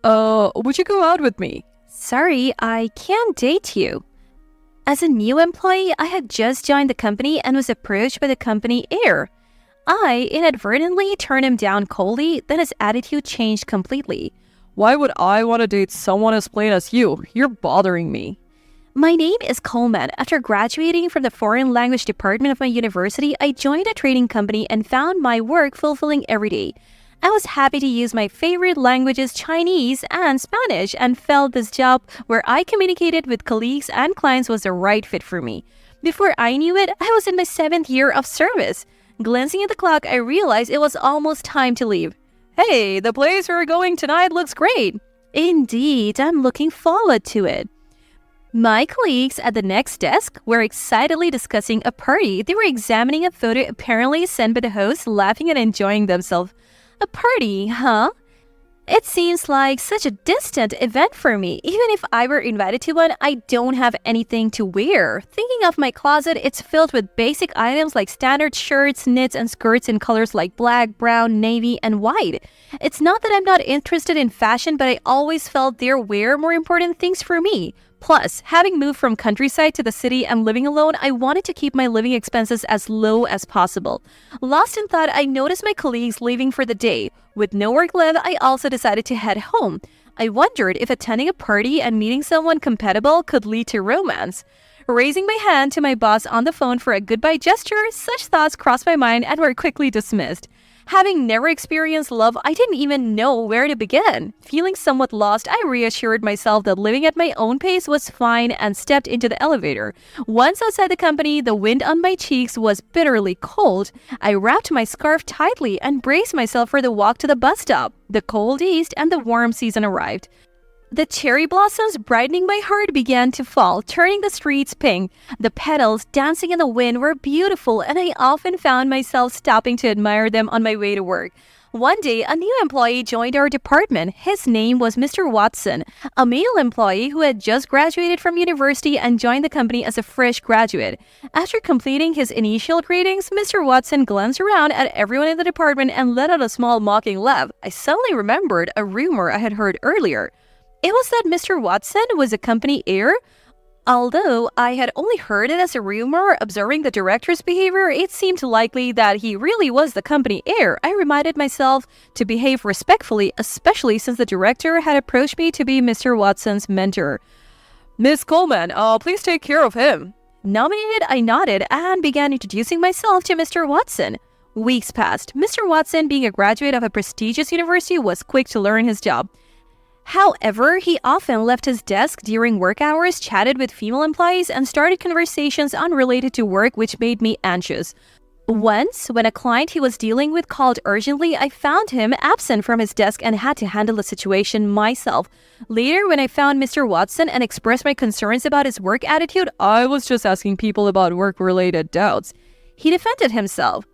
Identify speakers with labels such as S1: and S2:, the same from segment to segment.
S1: Would you go out with me?
S2: Sorry, I can't date you. As a new employee, I had just joined the company and was approached by the company heir. I inadvertently turned him down coldly, then his attitude changed completely.
S1: Why would I want to date someone as plain as you? You're bothering me.
S2: My name is Coleman. After graduating from the foreign language department of my university, I joined a trading company and found my work fulfilling every day. I was happy to use my favorite languages, Chinese and Spanish, and felt this job where I communicated with colleagues and clients was the right fit for me. Before I knew it, I was in my 7th year of service. Glancing at the clock, I realized it was almost time to leave.
S1: Hey, the place we're going tonight looks great.
S2: Indeed, I'm looking forward to it. My colleagues at the next desk were excitedly discussing a party. They were examining a photo apparently sent by the host, laughing and enjoying themselves. A party, huh? It seems like such a distant event for me. Even if I were invited to one, I don't have anything to wear. Thinking of my closet, it's filled with basic items like standard shirts, knits, and skirts in colors like black, brown, navy, and white. It's not that I'm not interested in fashion, but I always felt there were more important things for me. Plus, having moved from countryside to the city and living alone, I wanted to keep my living expenses as low as possible. Lost in thought, I noticed my colleagues leaving for the day. With no work left, I also decided to head home. I wondered if attending a party and meeting someone compatible could lead to romance. Raising my hand to my boss on the phone for a goodbye gesture, such thoughts crossed my mind and were quickly dismissed. Having never experienced love, I didn't even know where to begin. Feeling somewhat lost, I reassured myself that living at my own pace was fine and stepped into the elevator. Once outside the company, the wind on my cheeks was bitterly cold. I wrapped my scarf tightly and braced myself for the walk to the bus stop. The cold eased and the warm season arrived. The cherry blossoms brightening my heart began to fall, turning the streets pink. The petals dancing in the wind were beautiful, and I often found myself stopping to admire them on my way to work. One day, a new employee joined our department. His name was Mr. Watson, a male employee who had just graduated from university and joined the company as a fresh graduate. After completing his initial greetings, Mr. Watson glanced around at everyone in the department and let out a small mocking laugh. I suddenly remembered a rumor I had heard earlier. It was that Mr. Watson was a company heir. Although I had only heard it as a rumor, observing the director's behavior, it seemed likely that he really was the company heir. I reminded myself to behave respectfully, especially since the director had approached me to be Mr. Watson's mentor.
S1: Miss Coleman, please take care of him.
S2: Nominated, I nodded and began introducing myself to Mr. Watson. Weeks passed. Mr. Watson, being a graduate of a prestigious university, was quick to learn his job. However, he often left his desk during work hours, chatted with female employees, and started conversations unrelated to work, which made me anxious. Once, when a client he was dealing with called urgently, I found him absent from his desk and had to handle the situation myself. Later, when I found Mr. Watson and expressed my concerns about his work attitude,
S1: I was just asking people about work-related doubts.
S2: He defended himself.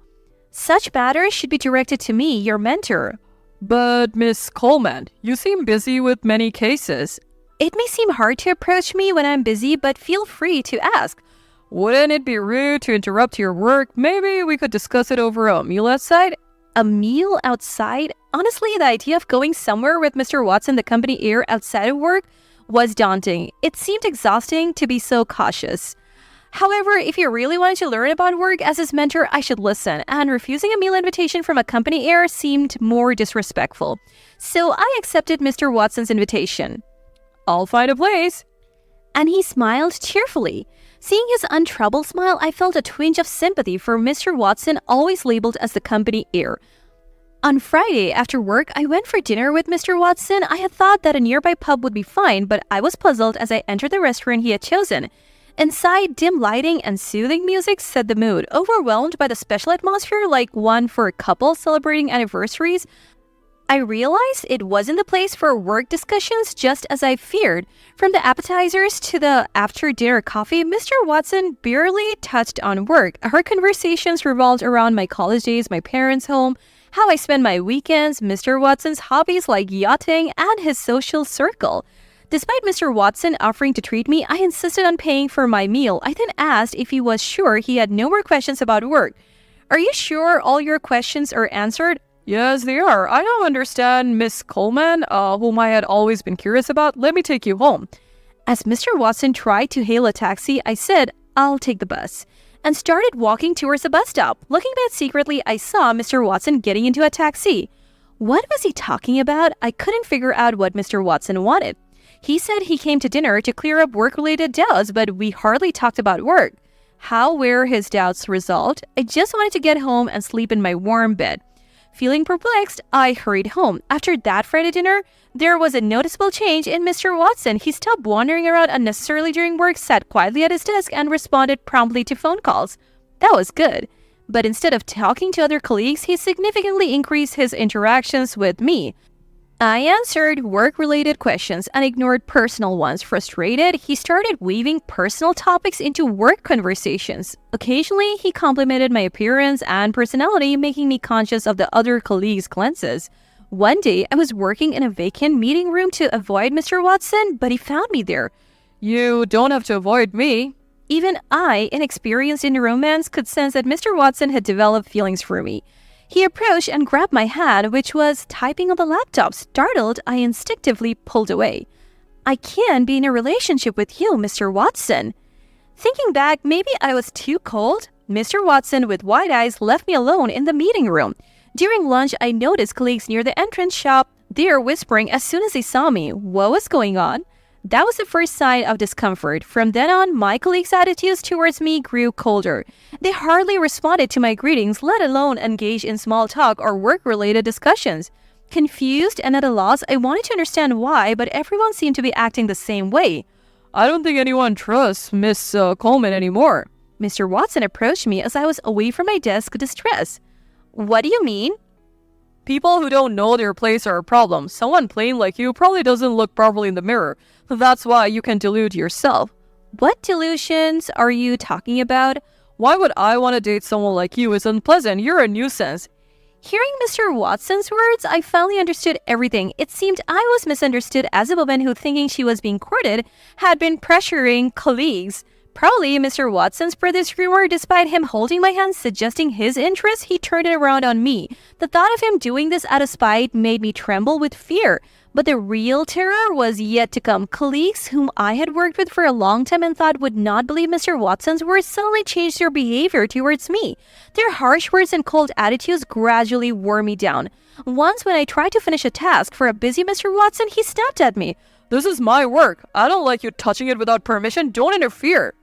S2: Such matters should be directed to me, your mentor.
S1: But, Miss Coleman, you seem busy with many cases.
S2: It may seem hard to approach me when I'm busy, but feel free to ask.
S1: Wouldn't it be rude to interrupt your work? Maybe we could discuss it over a meal outside?
S2: A meal outside? Honestly, the idea of going somewhere with Mr. Watson, the company heir, outside of work was daunting. It seemed exhausting to be so cautious. However, if you really wanted to learn about work as his mentor, I should listen, and refusing a meal invitation from a company heir seemed more disrespectful. So I accepted Mr. Watson's invitation.
S1: I'll find a place.
S2: And he smiled cheerfully. Seeing his untroubled smile, I felt a twinge of sympathy for Mr. Watson, always labeled as the company heir. On Friday, after work, I went for dinner with Mr. Watson. I had thought that a nearby pub would be fine, but I was puzzled as I entered the restaurant he had chosen. Inside, dim lighting and soothing music set the mood. Overwhelmed by the special atmosphere, like one for a couple celebrating anniversaries, I realized it wasn't the place for work discussions, just as I feared. From the appetizers to the after-dinner coffee, Mr. Watson barely touched on work. Our conversations revolved around my college days, my parents' home, how I spend my weekends, Mr. Watson's hobbies like yachting, and his social circle. Despite Mr. Watson offering to treat me, I insisted on paying for my meal. I then asked if he was sure he had no more questions about work. Are you sure all your questions are answered?
S1: Yes, they are. I don't understand Miss Coleman, whom I had always been curious about. Let me take you home.
S2: As Mr. Watson tried to hail a taxi, I said, I'll take the bus, and started walking towards the bus stop. Looking back secretly, I saw Mr. Watson getting into a taxi. What was he talking about? I couldn't figure out what Mr. Watson wanted. He said he came to dinner to clear up work-related doubts, but we hardly talked about work. How were his doubts resolved? I just wanted to get home and sleep in my warm bed. Feeling perplexed, I hurried home. After that Friday dinner, there was a noticeable change in Mr. Watson. He stopped wandering around unnecessarily during work, sat quietly at his desk, and responded promptly to phone calls. That was good. But instead of talking to other colleagues, he significantly increased his interactions with me. I answered work-related questions and ignored personal ones. Frustrated, he started weaving personal topics into work conversations. Occasionally, he complimented my appearance and personality, making me conscious of the other colleagues' glances. One day, I was working in a vacant meeting room to avoid Mr. Watson, but he found me there.
S1: You don't have to avoid me.
S2: Even I, inexperienced in romance, could sense that Mr. Watson had developed feelings for me. He approached and grabbed my hand, which was typing on the laptop. Startled, I instinctively pulled away. I can't be in a relationship with you, Mr. Watson. Thinking back, maybe I was too cold. Mr. Watson, with wide eyes, left me alone in the meeting room. During lunch, I noticed colleagues near the entrance shop. They were whispering as soon as they saw me. What was going on? That was the first sign of discomfort. From then on, my colleagues' attitudes towards me grew colder. They hardly responded to my greetings, let alone engage in small talk or work-related discussions. Confused and at a loss, I wanted to understand why, but everyone seemed to be acting the same way.
S1: I don't think anyone trusts Miss Coleman anymore.
S2: Mr. Watson approached me as I was away from my desk, distressed. What do you mean?
S1: People who don't know their place are a problem. Someone plain like you probably doesn't look properly in the mirror. That's why you can delude yourself.
S2: What delusions are you talking about?
S1: Why would I want to date someone like you? It's unpleasant. You're a nuisance.
S2: Hearing Mr. Watson's words, I finally understood everything. It seemed I was misunderstood as a woman who, thinking she was being courted, had been pressuring colleagues. Probably Mr. Watson spread this rumor. Despite him holding my hand, suggesting his interest, he turned it around on me. The thought of him doing this out of spite made me tremble with fear. But the real terror was yet to come. Colleagues whom I had worked with for a long time and thought would not believe Mr. Watson's words suddenly changed their behavior towards me. Their harsh words and cold attitudes gradually wore me down. Once when I tried to finish a task for a busy Mr. Watson, he snapped at me.
S1: This is my work. I don't like you touching it without permission. Don't interfere.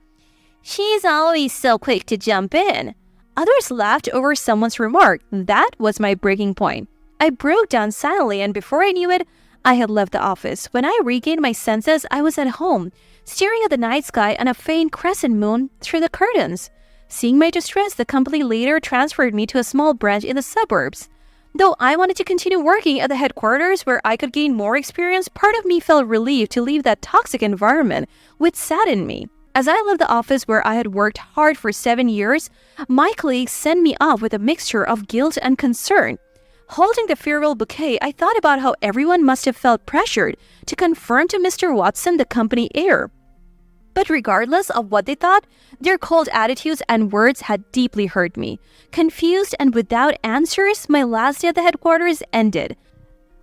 S2: She's always so quick to jump in. Others laughed over someone's remark. That was my breaking point. I broke down silently, and before I knew it, I had left the office. When I regained my senses, I was at home, staring at the night sky and a faint crescent moon through the curtains. Seeing my distress, the company later transferred me to a small branch in the suburbs. Though I wanted to continue working at the headquarters where I could gain more experience, part of me felt relieved to leave that toxic environment, which saddened me. As I left the office where I had worked hard for 7 years, my colleagues sent me off with a mixture of guilt and concern. Holding the farewell bouquet, I thought about how everyone must have felt pressured to confirm to Mr. Watson the company heir. But regardless of what they thought, their cold attitudes and words had deeply hurt me. Confused and without answers, my last day at the headquarters ended.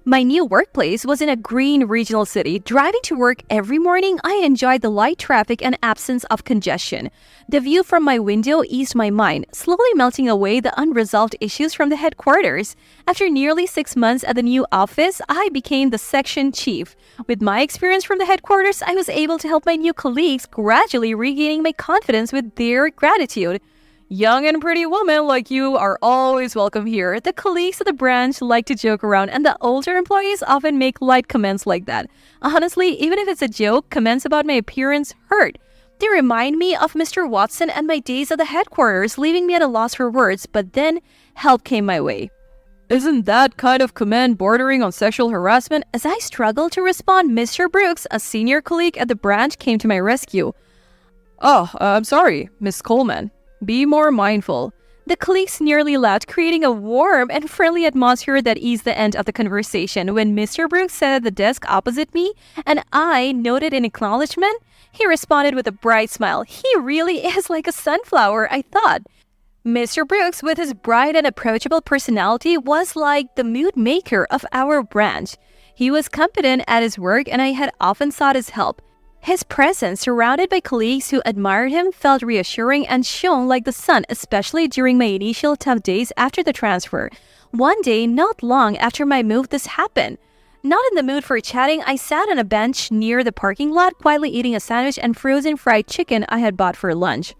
S2: My new workplace was in a green regional city. Driving to work every morning, I enjoyed the light traffic and absence of congestion. The view from my window eased my mind, slowly melting away the unresolved issues from the headquarters. After nearly 6 months at the new office, I became the section chief. With my experience from the headquarters, I was able to help my new colleagues, gradually regaining my confidence with their gratitude. Young and pretty women like you are always welcome here. The colleagues at the branch like to joke around, and the older employees often make light comments like that. Honestly, even if it's a joke, comments about my appearance hurt. They remind me of Mr. Watson and my days at the headquarters, leaving me at a loss for words, but then help came my way.
S1: Isn't that kind of comment bordering on sexual harassment?
S2: As I struggled to respond, Mr. Brooks, a senior colleague at the branch, came to my rescue.
S1: I'm sorry, Miss Coleman. Be more mindful.
S2: The colleagues nearly laughed, creating a warm and friendly atmosphere that eased the end of the conversation. When Mr. Brooks sat at the desk opposite me, and I nodded in acknowledgement, he responded with a bright smile. He really is like a sunflower, I thought. Mr. Brooks, with his bright and approachable personality, was like the mood maker of our branch. He was competent at his work and I had often sought his help. His presence, surrounded by colleagues who admired him, felt reassuring and shone like the sun, especially during my initial tough days after the transfer. One day, not long after my move, this happened. Not in the mood for chatting, I sat on a bench near the parking lot, quietly eating a sandwich and frozen fried chicken I had bought for lunch.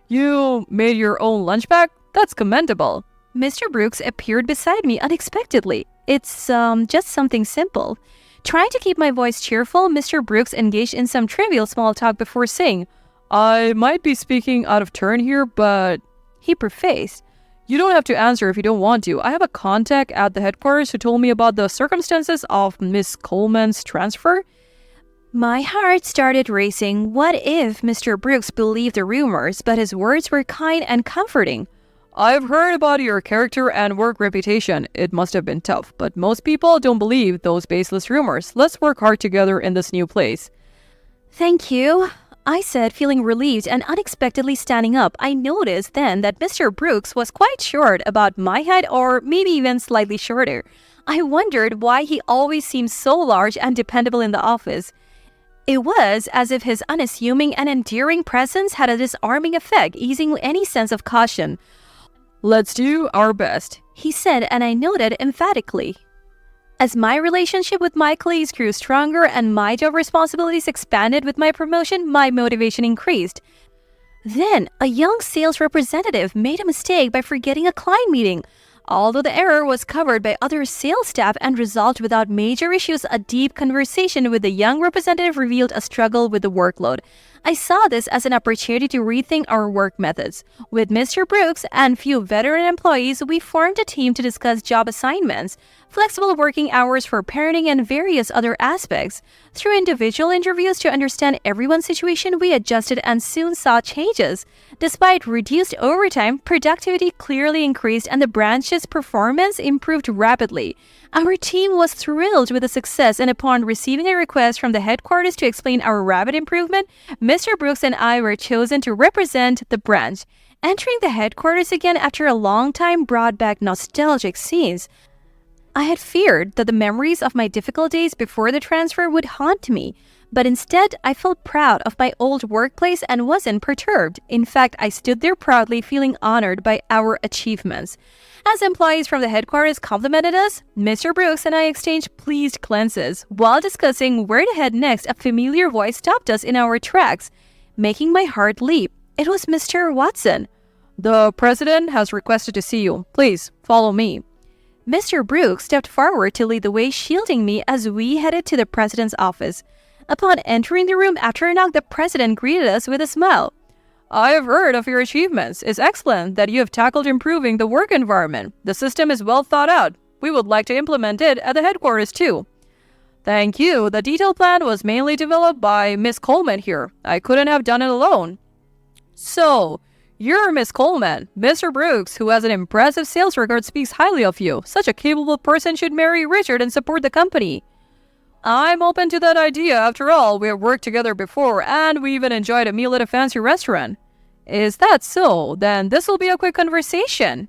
S1: You made your own lunch bag? That's commendable.
S2: Mr. Brooks appeared beside me unexpectedly. It's just something simple. Trying to keep my voice cheerful, Mr. Brooks engaged in some trivial small talk before saying,
S1: I might be speaking out of turn here, but
S2: he prefaced,
S1: you don't have to answer if you don't want to. I have a contact at the headquarters who told me about the circumstances of Miss Coleman's transfer.
S2: My heart started racing. What if Mr. Brooks believed the rumors, but his words were kind and comforting?
S1: I've heard about your character and work reputation. It must have been tough, but most people don't believe those baseless rumors. Let's work hard together in this new place.
S2: Thank you, I said, feeling relieved and unexpectedly standing up. I noticed then that Mr. Brooks was quite short, about my height or maybe even slightly shorter. I wondered why he always seemed so large and dependable in the office. It was as if his unassuming and endearing presence had a disarming effect, easing any sense of caution.
S1: Let's do our best,
S2: he said, and I nodded emphatically. As my relationship with my colleagues grew stronger and my job responsibilities expanded with my promotion, my motivation increased. Then, a young sales representative made a mistake by forgetting a client meeting. Although the error was covered by other sales staff and resolved without major issues, a deep conversation with the young representative revealed a struggle with the workload. I saw this as an opportunity to rethink our work methods. With Mr. Brooks and few veteran employees, we formed a team to discuss job assignments, flexible working hours for parenting, and various other aspects. Through individual interviews to understand everyone's situation, we adjusted and soon saw changes. Despite reduced overtime, productivity clearly increased and the branch's performance improved rapidly. Our team was thrilled with the success, and upon receiving a request from the headquarters to explain our rapid improvement, Mr. Brooks and I were chosen to represent the branch. Entering the headquarters again after a long time brought back nostalgic scenes. I had feared that the memories of my difficult days before the transfer would haunt me, but instead I felt proud of my old workplace and wasn't perturbed. In fact, I stood there proudly, feeling honored by our achievements. As employees from the headquarters complimented us, Mr. Brooks and I exchanged pleased glances. While discussing where to head next, a familiar voice stopped us in our tracks, making my heart leap. It was Mr. Watson.
S1: The president has requested to see you. Please, follow me.
S2: Mr. Brooks stepped forward to lead the way, shielding me as we headed to the president's office. Upon entering the room after a knock, the president greeted us with a smile.
S1: I have heard of your achievements. It's excellent that you have tackled improving the work environment. The system is well thought out. We would like to implement it at the headquarters too. Thank you. The detailed plan was mainly developed by Miss Coleman here. I couldn't have done it alone. So, you're Miss Coleman. Mr. Brooks, who has an impressive sales record, speaks highly of you. Such a capable person should marry Richard and support the company. I'm open to that idea. After all, we have worked together before, and we even enjoyed a meal at a fancy restaurant. Is that so? Then this will be a quick conversation.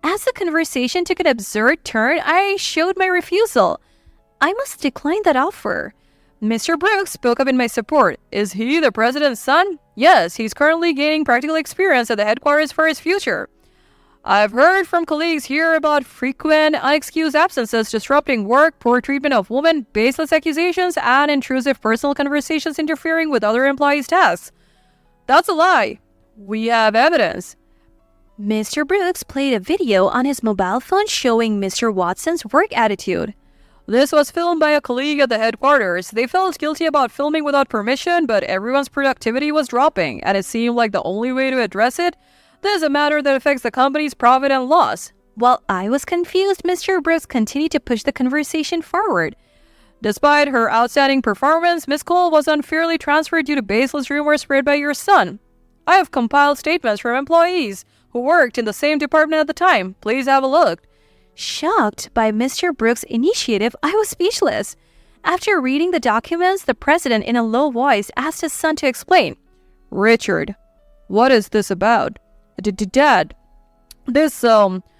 S2: As the conversation took an absurd turn, I showed my refusal. I must decline that offer.
S1: Mr. Brooks spoke up in my support. Is he the president's son? Yes, he's currently gaining practical experience at the headquarters for his future. I've heard from colleagues here about frequent, unexcused absences disrupting work, poor treatment of women, baseless accusations, and intrusive personal conversations interfering with other employees' tasks. That's a lie. We have evidence.
S2: Mr. Brooks played a video on his mobile phone showing Mr. Watson's work attitude.
S1: This was filmed by a colleague at the headquarters. They felt guilty about filming without permission, but everyone's productivity was dropping, and it seemed like the only way to address it. This is a matter that affects the company's profit and loss.
S2: While I was confused, Mr. Brooks continued to push the conversation forward.
S1: Despite her outstanding performance, Miss Cole was unfairly transferred due to baseless rumors spread by your son. I have compiled statements from employees who worked in the same department at the time. Please have a look.
S2: Shocked by Mr. Brooks' initiative, I was speechless. After reading the documents, the president in a low voice asked his son to explain.
S1: Richard, what is this about? Dad, this,
S2: The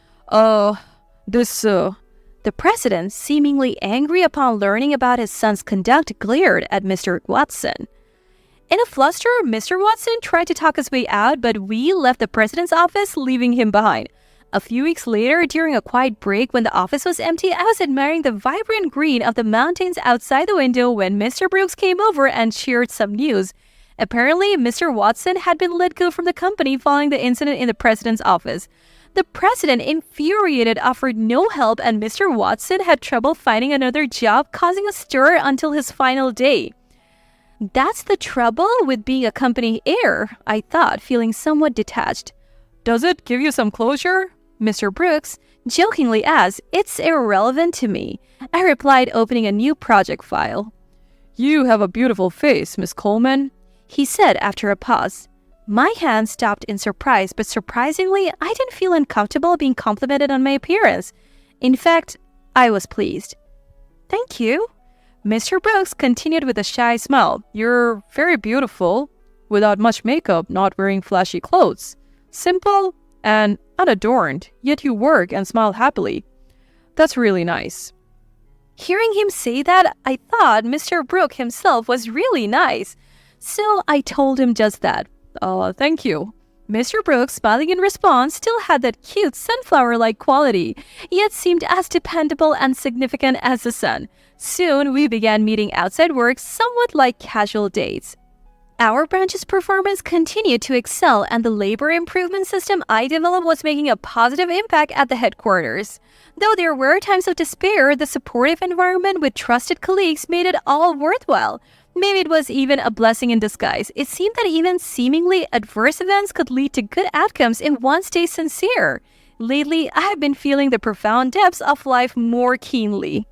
S2: president, seemingly angry upon learning about his son's conduct, glared at Mr. Watson. In a fluster, Mr. Watson tried to talk his way out, but we left the president's office, leaving him behind. A few weeks later, during a quiet break when the office was empty, I was admiring the vibrant green of the mountains outside the window when Mr. Brooks came over and shared some news. Apparently, Mr. Watson had been let go from the company following the incident in the president's office. The president, infuriated, offered no help, and Mr. Watson had trouble finding another job, causing a stir until his final day. That's the trouble with being a company heir, I thought, feeling somewhat detached.
S1: Does it give you some closure?
S2: Mr. Brooks jokingly asked. It's irrelevant to me, I replied, opening a new project file.
S1: You have a beautiful face, Miss Coleman,
S2: he said after a pause. My hand stopped in surprise, but surprisingly, I didn't feel uncomfortable being complimented on my appearance. In fact, I was pleased. Thank you.
S1: Mr. Brooks continued with a shy smile. You're very beautiful, without much makeup, not wearing flashy clothes. Simple and unadorned, yet you work and smile happily. That's really nice.
S2: Hearing him say that, I thought Mr. Brooks himself was really nice. So I told him just that.
S1: Thank you.
S2: Mr. Brooks, smiling in response, still had that cute sunflower-like quality, yet seemed as dependable and significant as the sun. Soon, we began meeting outside work, somewhat like casual dates. Our branch's performance continued to excel, and the labor improvement system I developed was making a positive impact at the headquarters. Though there were times of despair, the supportive environment with trusted colleagues made it all worthwhile. Maybe it was even a blessing in disguise. It seemed that even seemingly adverse events could lead to good outcomes if one stays sincere. Lately, I have been feeling the profound depths of life more keenly.